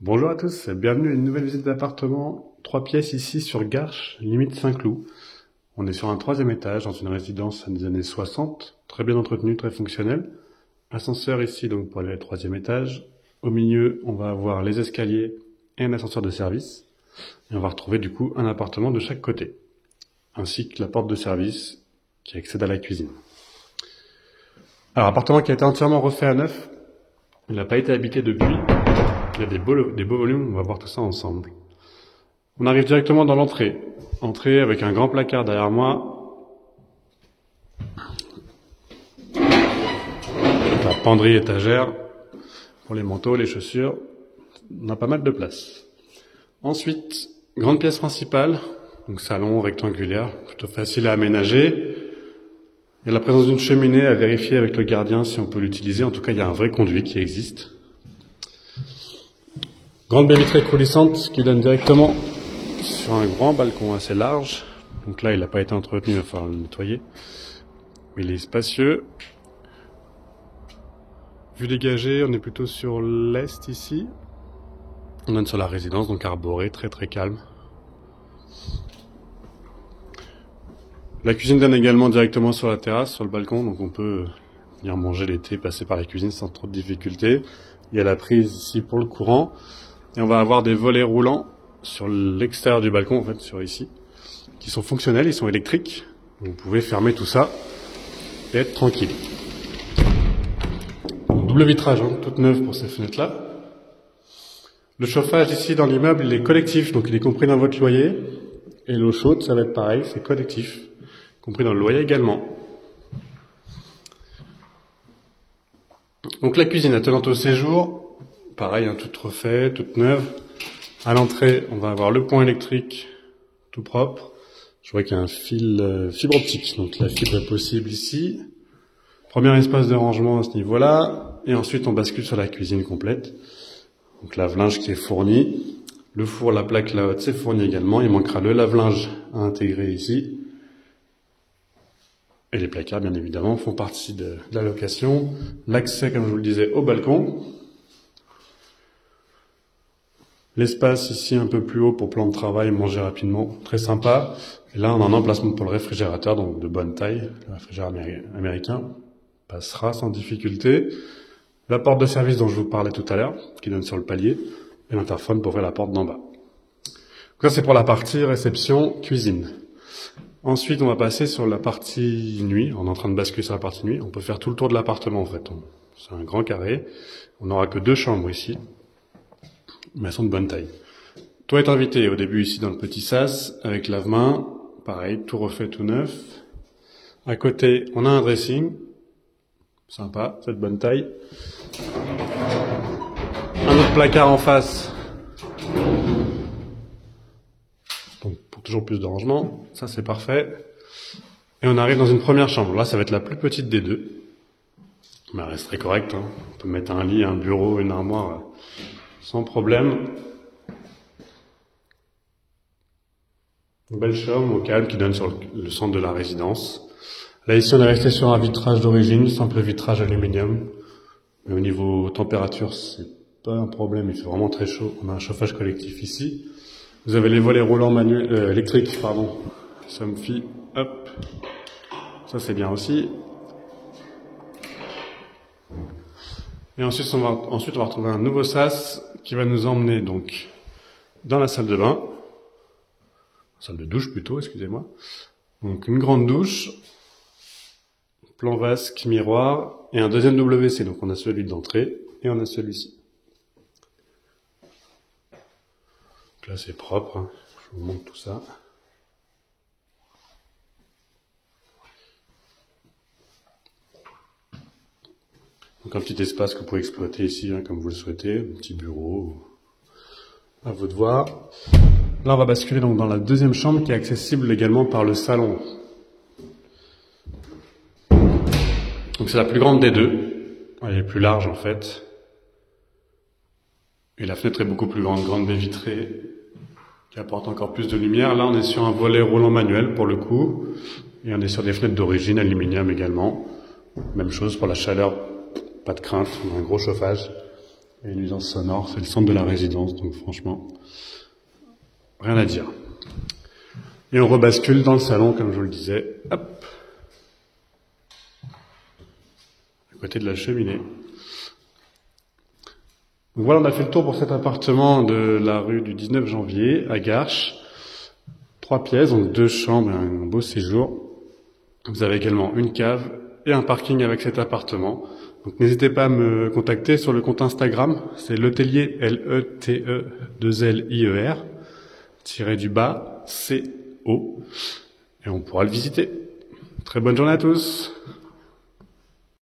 Bonjour à tous, bienvenue à une nouvelle visite d'appartement, 3 pièces ici sur Garches, limite Saint-Cloud. On est sur un 3e étage dans une résidence des années 60, très bien entretenue, très fonctionnelle. Ascenseur ici donc pour aller au 3e étage. Au milieu, on va avoir les escaliers et un ascenseur de service. Et on va retrouver du coup un appartement de chaque côté, ainsi que la porte de service qui accède à la cuisine. Alors, appartement qui a été entièrement refait à neuf. Il n'a pas été habité depuis. Il y a des beaux volumes, on va voir tout ça ensemble. On arrive directement dans l'entrée. Entrée avec un grand placard derrière moi. La penderie étagère pour les manteaux, les chaussures. On a pas mal de place. Ensuite, grande pièce principale. Donc salon rectangulaire, plutôt facile à aménager. Il y a la présence d'une cheminée à vérifier avec le gardien si on peut l'utiliser. En tout cas, il y a un vrai conduit qui existe. Grande baie vitrée coulissante qui donne directement sur un grand balcon assez large. Donc là, il n'a pas été entretenu, il va falloir le nettoyer. Mais il est spacieux. Vue dégagée, on est plutôt sur l'est ici. On donne sur la résidence, donc arborée, très très calme. La cuisine donne également directement sur la terrasse, sur le balcon, donc on peut venir manger l'été, passer par la cuisine sans trop de difficultés. Il y a la prise ici pour le courant. Et on va avoir des volets roulants sur l'extérieur du balcon, en fait, sur ici, qui sont fonctionnels, ils sont électriques. Vous pouvez fermer tout ça et être tranquille. Double vitrage, toute neuve pour ces fenêtres-là. Le chauffage ici dans l'immeuble, il est collectif, donc il est compris dans votre loyer. Et l'eau chaude, ça va être pareil, c'est collectif, compris dans le loyer également. Donc la cuisine attenante au séjour. Pareil, toute refaite, toute neuve. À l'entrée, on va avoir le point électrique tout propre. Je vois qu'il y a un fil fibre optique, donc la fibre est possible ici. Premier espace de rangement à ce niveau-là. Et ensuite, on bascule sur la cuisine complète. Donc lave-linge qui est fourni. Le four, la plaque, la hotte, c'est fourni également. Il manquera le lave-linge à intégrer ici. Et les placards, bien évidemment, font partie de la location. L'accès, comme je vous le disais, au balcon. L'espace ici un peu plus haut pour plan de travail, manger rapidement, très sympa. Et là, on a un emplacement pour le réfrigérateur, donc de bonne taille. Le réfrigérateur américain passera sans difficulté. La porte de service dont je vous parlais tout à l'heure, qui donne sur le palier, et l'interphone pour ouvrir la porte d'en bas. Donc ça, c'est pour la partie réception, cuisine. Ensuite, on va passer sur la partie nuit. On est en train de basculer sur la partie nuit. On peut faire tout le tour de l'appartement, en fait. C'est un grand carré. On n'aura que 2 chambres ici, mais elles sont de bonne taille. Toi est invité au début ici dans le petit sas, avec lave-main, pareil, tout refait, tout neuf. À côté, on a un dressing, sympa, cette bonne taille. Un autre placard en face, donc pour toujours plus de rangement, ça c'est parfait. Et on arrive dans une première chambre, là ça va être la plus petite des deux, mais elle reste très correcte, hein. On peut mettre un lit, un bureau, une armoire, sans problème. Une belle chambre au calme qui donne sur le centre de la résidence. Là ici on est resté sur un vitrage d'origine, simple vitrage aluminium. Mais au niveau température c'est pas un problème, il fait vraiment très chaud. On a un chauffage collectif ici. Vous avez les volets roulants électriques, Somfy, hop. Ça c'est bien aussi. Et ensuite on va retrouver un nouveau sas qui va nous emmener donc dans la salle de bain. Salle de douche plutôt, excusez-moi. Donc une grande douche, plan vasque, miroir, et un deuxième WC. Donc on a celui d'entrée et on a celui-ci. Donc là c'est propre, hein. Je vous montre tout ça. Donc un petit espace que vous pouvez exploiter ici, hein, comme vous le souhaitez, un petit bureau, à vous de voir. Là, on va basculer donc dans la deuxième chambre qui est accessible également par le salon. Donc c'est la plus grande des deux. Elle est plus large en fait. Et la fenêtre est beaucoup plus grande baie vitrée, qui apporte encore plus de lumière. Là, on est sur un volet roulant manuel pour le coup. Et on est sur des fenêtres d'origine, aluminium également. Même chose pour la chaleur, pas de crainte, on a un gros chauffage. Et une nuisance sonore, c'est le centre de la résidence, donc franchement, rien à dire. Et on rebascule dans le salon, comme je vous le disais, hop, à côté de la cheminée. Donc voilà, on a fait le tour pour cet appartement de la rue du 19 janvier, à Garches. 3 pièces, donc 2 chambres et un beau séjour. Vous avez également une cave et un parking avec cet appartement. Donc n'hésitez pas à me contacter sur le compte Instagram, c'est l'hôtelier LETE2LIER _CO et on pourra le visiter. Très bonne journée à tous.